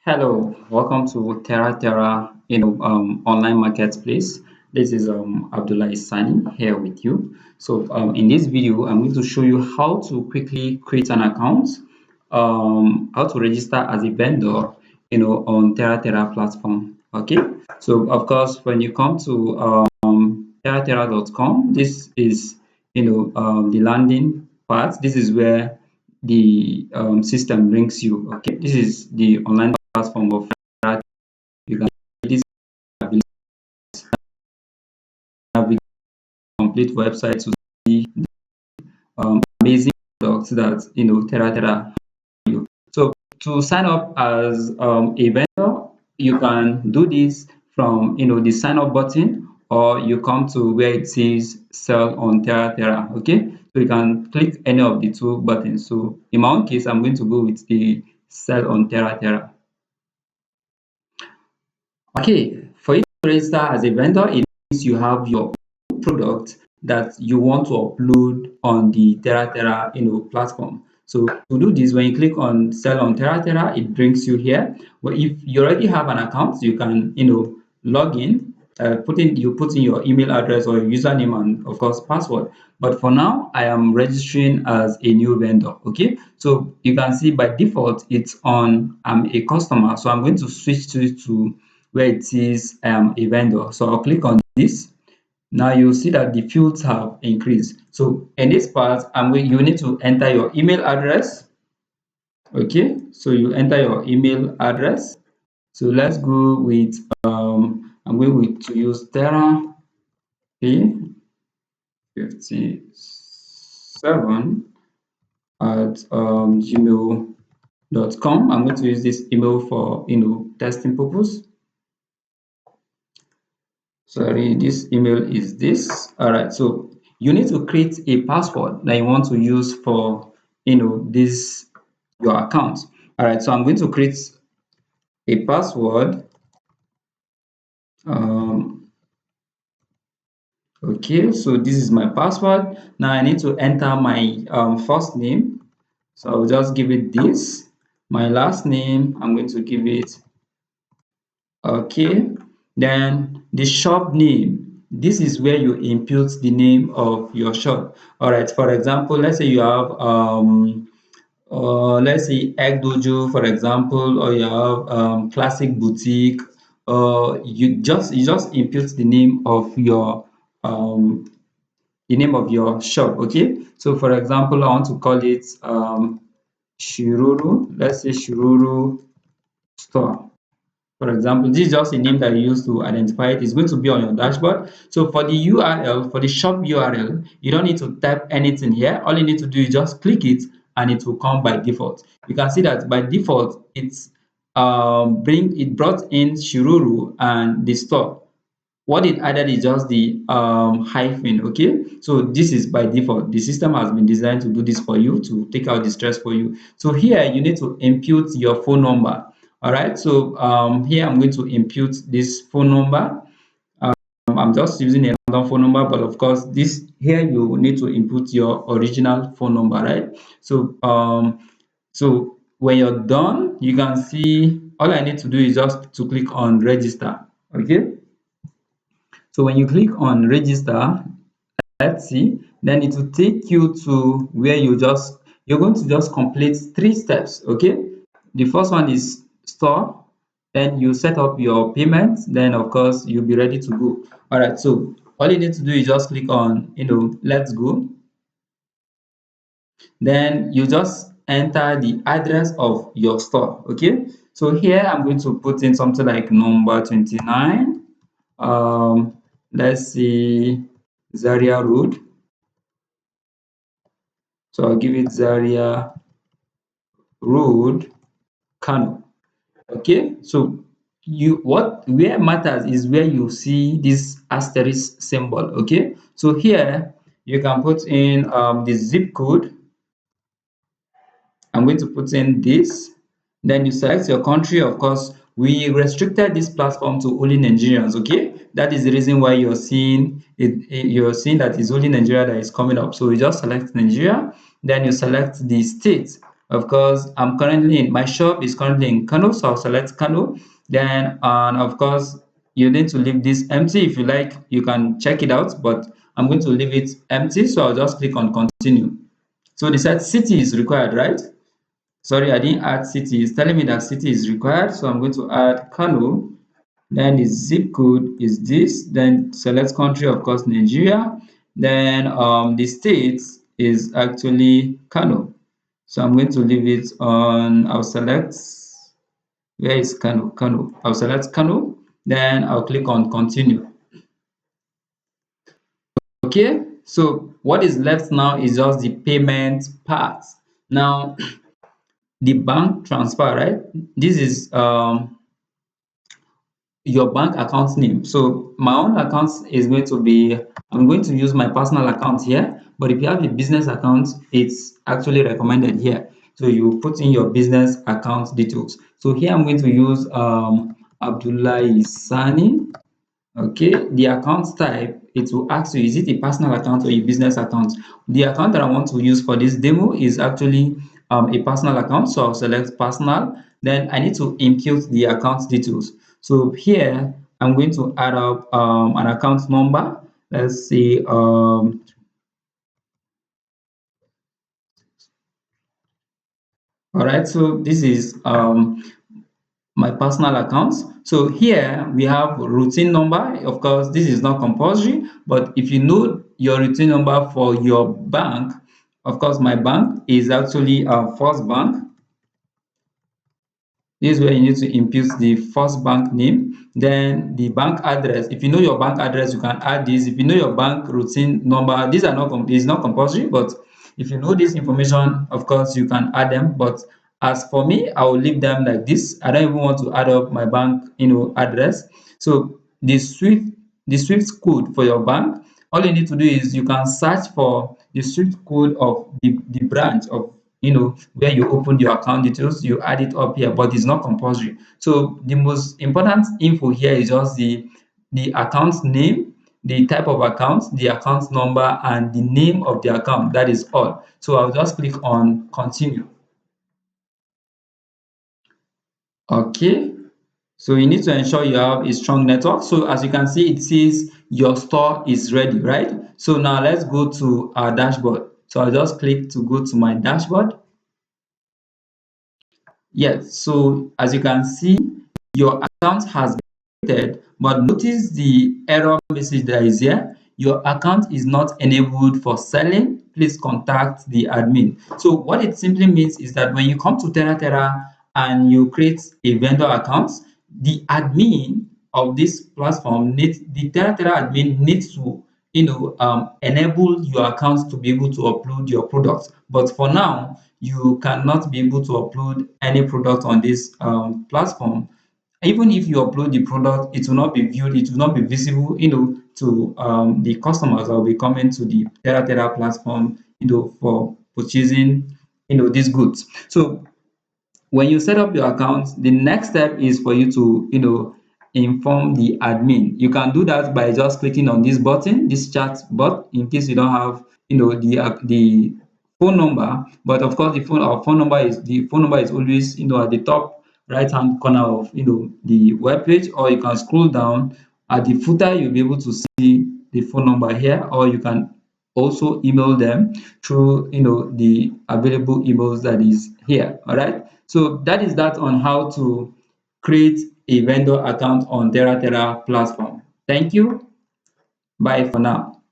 Hello, welcome to TeraTeraa, online marketplace. This is Abdullah Sani here with you. In this video, I'm going to show you how to quickly create an account, how to register as a vendor, on TeraTeraa platform. Okay. So of course, when you come to TeraTeraa.com, this is the landing part. This is where the system brings you. Okay, this is the online platform of TeraTeraa. You can see this navigate complete website to see amazing products that TeraTeraa. So to sign up as a vendor, you can do this from the sign up button, or you come to where it says sell on TeraTeraa. Okay, so you can click any of the two buttons. So in my own case, I'm going to go with the sell on TeraTeraa. Okay, for you to register as a vendor, it means you have your product that you want to upload on the TeraTeraa platform. So to do this, when you click on sell on TeraTeraa, it brings you here. Well, if you already have an account, you can log in, put in your email address or your username and of course password. But for now, I am registering as a new vendor. Okay, so you can see by default it's on I'm a customer, so I'm going to switch to where it says a vendor. So I'll click on this. Now you'll see that the fields have increased. So in this part, you need to enter your email address. Okay, so you enter your email address. So let's go with I'm going with to use Terra P57 at gmail.com. I'm going to use this email for testing purpose. Sorry, this email is this. All right, so you need to create a password that you want to use for this your account. All right, so I'm going to create a password. Okay, so this is my password. Now I need to enter my first name, so I'll just give it this. My last name, I'm going to give it okay. Then the shop name, this is where you input the name of your shop. All right, for example, let's say you have let's say egg dojo, for example, or you have classic boutique. You just input um the name of your shop. Okay, so for example, I want to call it Shiruru. Let's say Shiruru store. For example, this is just a name that you use to identify it. It's going to be on your dashboard. So for the URL, for the shop URL, you don't need to type anything here. All you need to do is just click it and it will come by default. You can see that by default, it brought in Shiruru and the store. What it added is just the hyphen. Okay, so this is by default. The system has been designed to do this for you, to take out the stress for you. So here you need to input your phone number. All right, so here I'm going to input this phone number. I'm just using a random phone number, but of course this here you need to input your original phone number, right? So when you're done, you can see all I need to do is just to click on register. Okay, so when you click on register, let's see, then it will take you to where you're going to just complete 3 steps. Okay, the first one is store, then you set up your payment, then of course you'll be ready to go. All right, so all you need to do is just click on let's go, then you just enter the address of your store. Okay, so here I'm going to put in something like number 29, let's see, Zaria Road. So I'll give it Zaria Road, Kano. Okay, so where matters is where you see this asterisk symbol. Okay, so here you can put in the zip code. I'm going to put in this. Then you select your country. Of course, we restricted this platform to only Nigerians. Okay, that is the reason why you're seeing you're seeing that it's only Nigeria that is coming up. So you just select Nigeria, then you select the state. Of course, I'm currently in my shop is currently in Kano, so I'll select Kano. Then, and of course, you need to leave this empty. If you like, you can check it out, but I'm going to leave it empty, so I'll just click on continue. So they said city is required, right? Sorry, I didn't add city. It's telling me that city is required, so I'm going to add Kano. Then the zip code is this. Then select country, of course, Nigeria. Then the state is actually Kano. So I'm going to leave it on. I'll select, where is Kano? Kano. I'll select Kano. Then I'll click on continue. Okay. So what is left now is just the payment part. Now the bank transfer, right? This is your bank account name. So my own account is going to be, I'm going to use my personal account here, but if you have a business account, it's actually recommended here. So you put in your business account details. So here I'm going to use Abdullah Sani. Okay, the account type, it will ask you, is it a personal account or a business account? The account that I want to use for this demo is actually a personal account. So I'll select personal. Then I need to impute the account details. So here I'm going to add up an account number. Let's say, all right, so this is my personal accounts. So here we have routine number. Of course, this is not compulsory, but if you know your routine number for your bank, of course, my bank is actually First Bank. This is where you need to impute the first bank name, then the bank address. If you know your bank address, you can add this. If you know your bank routine number, these are not it's not compulsory, but if you know this information, of course, you can add them. But as for me, I will leave them like this. I don't even want to add up my bank, address. So the Swift code for your bank, all you need to do is you can search for the Swift code of the branch of where you opened your account details. You add it up here, but it's not compulsory. So the most important info here is just the account name, the type of account, the account number, and the name of the account. That is all. So I'll just click on continue. Okay, so you need to ensure you have a strong network. So as you can see, it says your store is ready, right? So now let's go to our dashboard. So I'll just click to go to my dashboard. Yes, so as you can see, your account has been created, but notice the error message that is here. Your account is not enabled for selling. Please contact the admin. So what it simply means is that when you come to TeraTeraa and you create a vendor account, the admin of this platform needs the TeraTeraa admin needs to enable your account to be able to upload your products. But for now, you cannot be able to upload any product on this platform. Even if you upload the product, it will not be viewed, it will not be visible, to the customers that will be coming to the TeraTeraa platform, for purchasing, these goods. So when you set up your account, the next step is for you to, inform the admin. You can do that by just clicking on this button, this chat button, in case you don't have, the phone number. But of course, the phone number is always, at the top right hand corner of, the web page, or you can scroll down at the footer. You'll be able to see the phone number here, or you can also email them through, the available emails that is here. All right, so that is that on how to create a vendor account on TeraTeraa platform. Thank you. Bye for now.